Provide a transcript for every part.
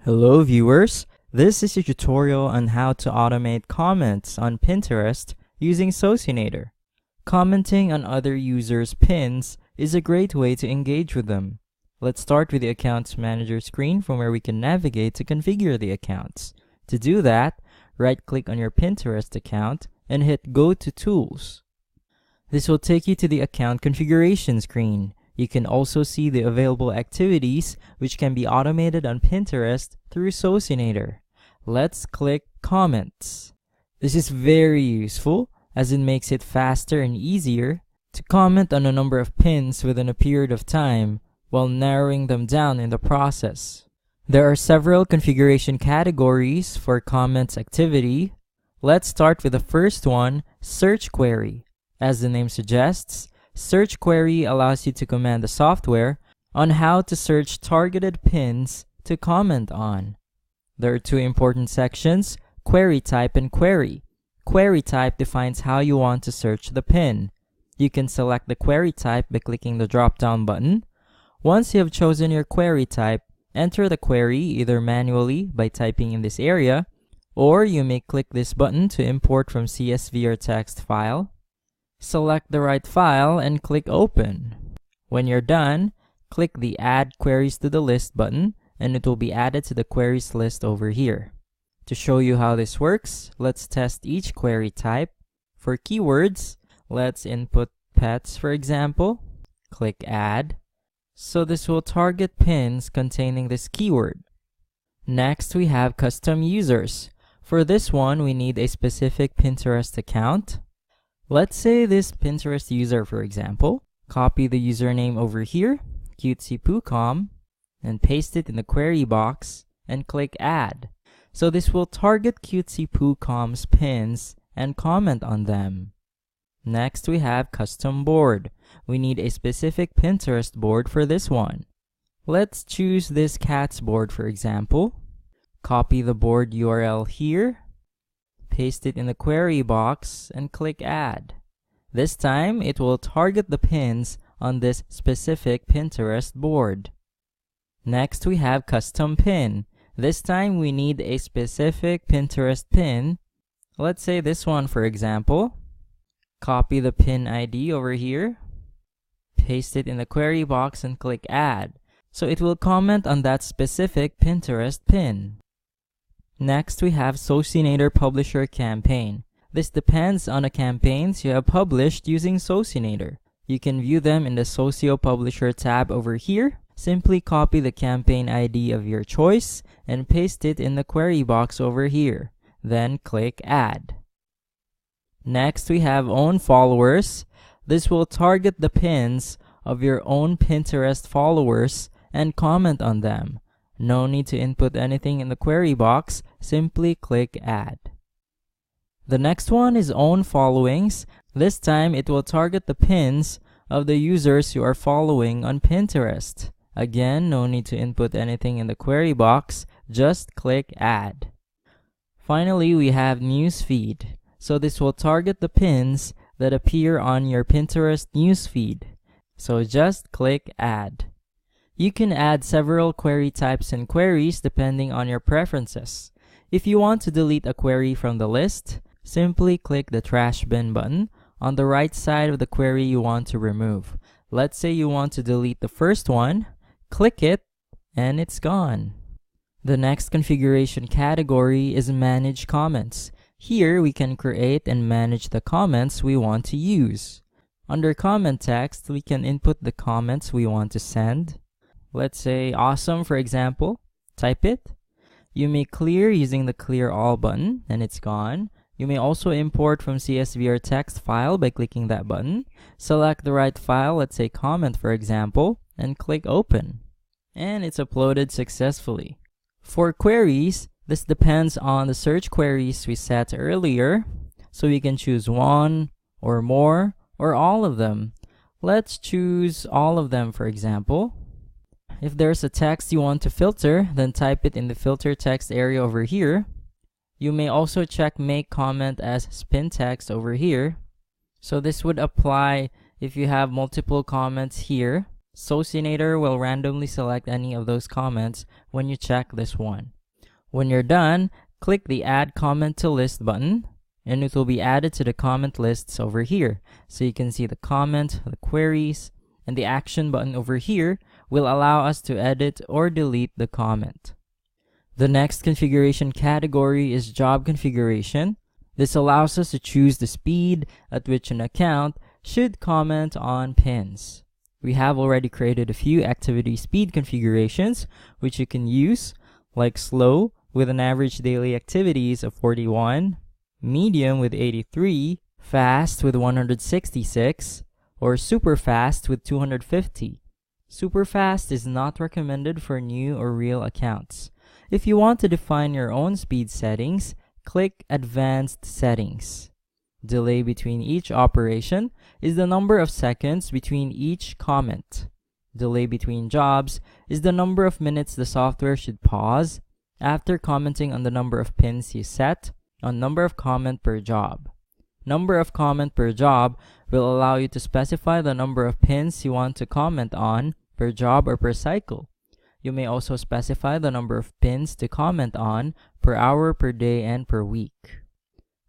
Hello viewers, this is a tutorial on how to automate comments on Pinterest using Socinator. Commenting on other users' pins is a great way to engage with them. Let's start with the Accounts Manager screen from where we can navigate to configure the accounts. To do that, right-click on your Pinterest account and hit Go to Tools. This will take you to the account configuration screen. You can also see the available activities which can be automated on Pinterest through Socinator. Let's click Comments. This is very useful as it makes it faster and easier to comment on a number of pins within a period of time while narrowing them down in the process. There are several configuration categories for comments activity. Let's start with the first one, Search Query. As the name suggests, Search Query allows you to command the software on how to search targeted pins to comment on. There are two important sections, Query Type and Query. Query Type defines how you want to search the pin. You can select the query type by clicking the drop-down button. Once you have chosen your query type, enter the query either manually by typing in this area, or you may click this button to import from CSV or text file. Select the right file and click Open. When you're done, click the Add Queries to the List button and it will be added to the queries list over here. To show you how this works, let's test each query type. For keywords, let's input pets for example. Click Add. So this will target pins containing this keyword. Next, we have Custom Users. For this one, we need a specific Pinterest account. Let's say this Pinterest user, for example. Copy the username over here, cutesy.com, and paste it in the query box and click Add. So this will target cutesy.com's pins and comment on them. Next, we have Custom Board. We need a specific Pinterest board for this one. Let's choose this cat's board, for example. Copy the board URL here. Paste it in the query box and click Add. This time, it will target the pins on this specific Pinterest board. Next, we have Custom Pin. This time, we need a specific Pinterest pin. Let's say this one, for example. Copy the pin ID over here. Paste it in the query box and click Add. So it will comment on that specific Pinterest pin. Next, we have Socinator Publisher Campaign. This depends on the campaigns you have published using Socinator. You can view them in the Socio Publisher tab over here. Simply copy the campaign ID of your choice and paste it in the query box over here. Then click Add. Next, we have Own Followers. This will target the pins of your own Pinterest followers and comment on them. No need to input anything in the query box, simply click Add. The next one is Own Followings. This time, it will target the pins of the users you are following on Pinterest. Again, no need to input anything in the query box, just click Add. Finally, we have Newsfeed. So this will target the pins that appear on your Pinterest newsfeed. So just click Add. You can add several query types and queries depending on your preferences. If you want to delete a query from the list, simply click the Trash Bin button on the right side of the query you want to remove. Let's say you want to delete the first one, click it, and it's gone. The next configuration category is Manage Comments. Here, we can create and manage the comments we want to use. Under comment text, we can input the comments we want to send. Let's say awesome, for example. Type it. You may clear using the Clear All button, and it's gone. You may also import from CSV or text file by clicking that button. Select the right file, let's say comment, for example, and click Open. And it's uploaded successfully. For queries, this depends on the search queries we set earlier, so we can choose one or more or all of them. Let's choose all of them, for example. If there's a text you want to filter, then type it in the filter text area over here. You may also check Make Comment as Spin Text over here. So this would apply if you have multiple comments here. Socinator will randomly select any of those comments when you check this one. When you're done, click the Add Comment to List button, and it will be added to the comment lists over here. So you can see the comment, the queries, and the action button over here will allow us to edit or delete the comment. The next configuration category is job configuration. This allows us to choose the speed at which an account should comment on pins. We have already created a few activity speed configurations which you can use, like slow with an average daily activities of 41, medium with 83, fast with 166, or super fast with 250. Super fast is not recommended for new or real accounts. If you want to define your own speed settings, click Advanced Settings. Delay between each operation is the number of seconds between each comment. Delay between jobs is the number of minutes the software should pause after commenting on the number of pins you set on number of comment per job. Number of comment per job will allow you to specify the number of pins you want to comment on per job or per cycle. You may also specify the number of pins to comment on per hour, per day, and per week.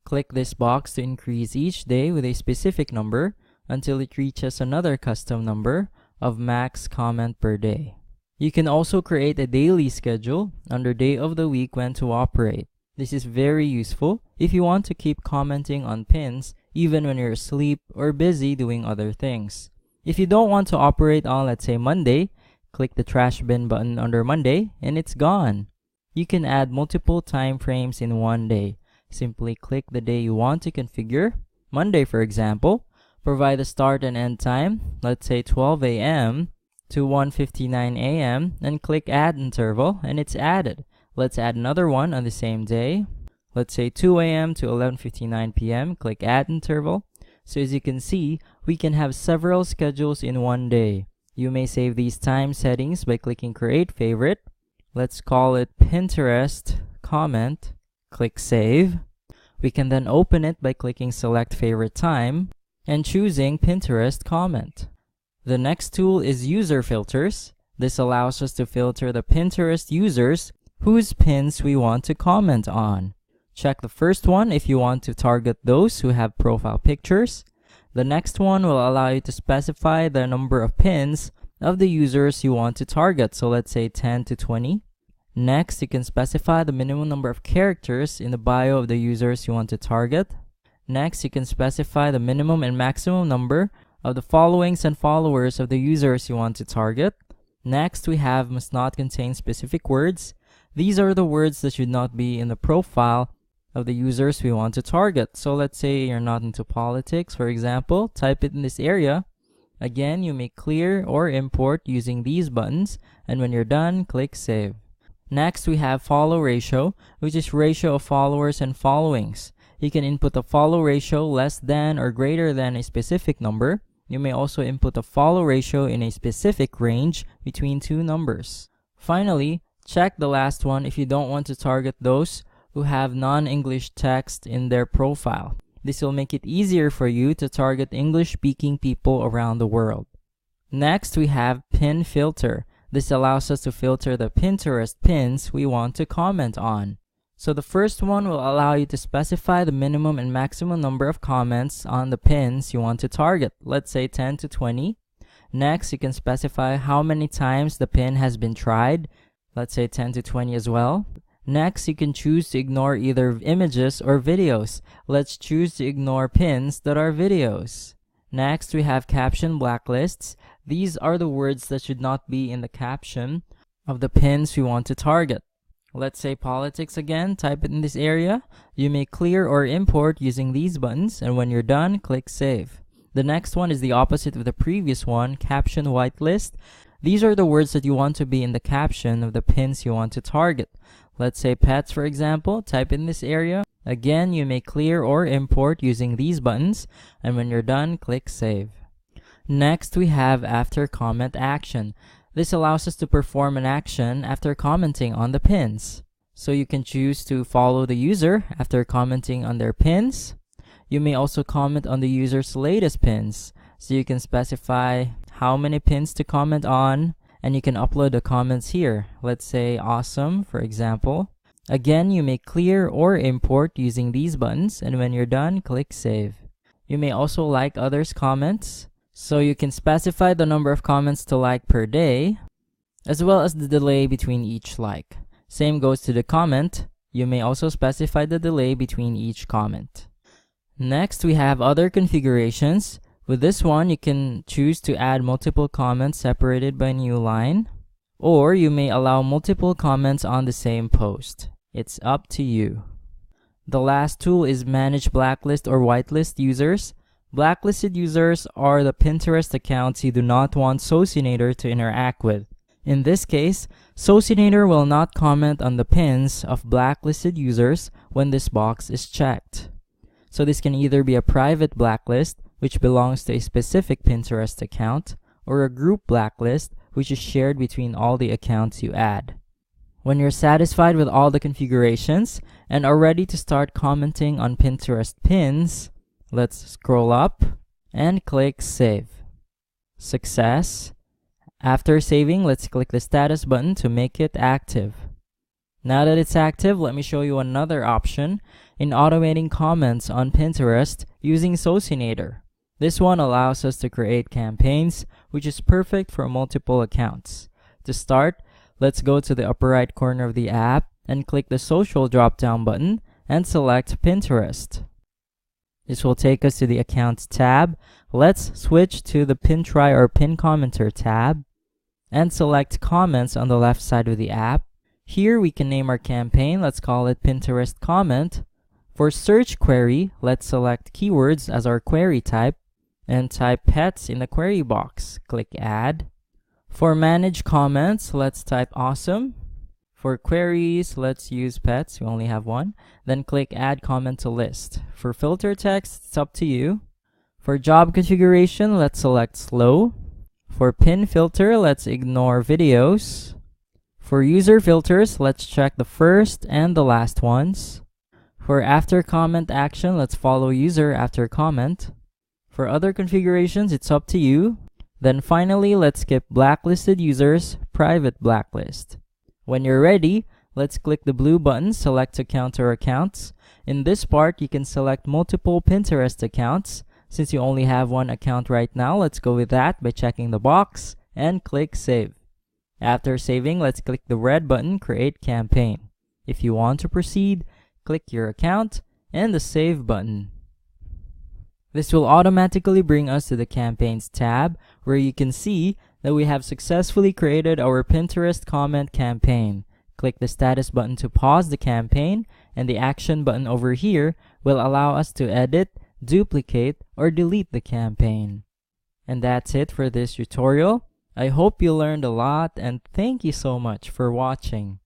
Click this box to increase each day with a specific number until it reaches another custom number of max comment per day. You can also create a daily schedule under day of the week when to operate. This is very useful if you want to keep commenting on pins even when you're asleep or busy doing other things. If you don't want to operate on, let's say, Monday, click the trash bin button under Monday and it's gone. You can add multiple time frames in one day. Simply click the day you want to configure. Monday, for example, provide a start and end time, let's say 12 a.m. to 1:59 a.m. and click Add Interval and it's added. Let's add another one on the same day. Let's say 2 a.m. to 11:59 p.m. Click Add Interval. So as you can see, we can have several schedules in one day. You may save these time settings by clicking Create Favorite. Let's call it Pinterest Comment. Click Save. We can then open it by clicking Select Favorite Time and choosing Pinterest Comment. The next tool is User Filters. This allows us to filter the Pinterest users whose pins we want to comment on. Check the first one if you want to target those who have profile pictures. The next one will allow you to specify the number of pins of the users you want to target. So let's say 10 to 20. Next, you can specify the minimum number of characters in the bio of the users you want to target. Next, you can specify the minimum and maximum number of the followings and followers of the users you want to target. Next, we have must not contain specific words. These are the words that should not be in the profile of the users we want to target. So let's say you're not into politics, for example, type it in this area. Again, you may clear or import using these buttons, and when you're done, click Save. Next, we have follow ratio, which is ratio of followers and followings. You can input a follow ratio less than or greater than a specific number. You may also input a follow ratio in a specific range between two numbers. Finally, check the last one if you don't want to target those who have non-English text in their profile. This will make it easier for you to target English-speaking people around the world. Next, we have Pin Filter. This allows us to filter the Pinterest pins we want to comment on. So the first one will allow you to specify the minimum and maximum number of comments on the pins you want to target. Let's say 10 to 20. Next, you can specify how many times the pin has been tried. Let's say 10 to 20 as well. Next, you can choose to ignore either images or videos. Let's choose to ignore pins that are videos. Next, we have caption blacklists. These are the words that should not be in the caption of the pins we want to target. Let's say politics again, type it in this area. You may clear or import using these buttons, and when you're done, click Save. The next one is the opposite of the previous one, caption whitelist. These are the words that you want to be in the caption of the pins you want to target. Let's say pets, for example, type in this area. Again, you may clear or import using these buttons, and when you're done, click Save. Next, we have After Comment Action. This allows us to perform an action after commenting on the pins. So you can choose to follow the user after commenting on their pins. You may also comment on the user's latest pins. So you can specify how many pins to comment on, and you can upload the comments here. Let's say awesome, for example. Again, you may clear or import using these buttons, and when you're done, click Save. You may also like others' comments, so you can specify the number of comments to like per day, as well as the delay between each like. Same goes to the comment. You may also specify the delay between each comment. Next, we have other configurations. With this one, you can choose to add multiple comments separated by a new line, or you may allow multiple comments on the same post. It's up to you. The last tool is Manage Blacklist or Whitelist Users. Blacklisted users are the Pinterest accounts you do not want Socinator to interact with. In this case, Socinator will not comment on the pins of blacklisted users when this box is checked. So this can either be a private blacklist, which belongs to a specific Pinterest account, or a group blacklist, which is shared between all the accounts you add. When you're satisfied with all the configurations and are ready to start commenting on Pinterest pins, let's scroll up and click Save. Success. After saving, let's click the status button to make it active. Now that it's active, let me show you another option in automating comments on Pinterest using Socinator. This one allows us to create campaigns, which is perfect for multiple accounts. To start, let's go to the upper right corner of the app and click the Social drop-down button and select Pinterest. This will take us to the Accounts tab. Let's switch to the Pin Try or Pin Commenter tab and select Comments on the left side of the app. Here we can name our campaign. Let's call it Pinterest Comment. For search query, let's select keywords as our query type and type pets in the query box. Click Add. For manage comments, let's type awesome. For queries, let's use pets. We only have one. Then click Add Comment to List. For filter text, it's up to you. For job configuration, let's select slow. For pin filter, let's ignore videos. For user filters, let's check the first and the last ones. For after comment action, let's follow user after comment. For other configurations, it's up to you. Then finally, let's skip blacklisted users, private blacklist. When you're ready, let's click the blue button, select account or accounts. In this part, you can select multiple Pinterest accounts. Since you only have one account right now, let's go with that by checking the box and click Save. After saving, let's click the red button, Create Campaign. If you want to proceed, click your account and the Save button. This will automatically bring us to the Campaigns tab, where you can see that we have successfully created our Pinterest comment campaign. Click the status button to pause the campaign, and the action button over here will allow us to edit, duplicate, or delete the campaign. And that's it for this tutorial. I hope you learned a lot, and thank you so much for watching.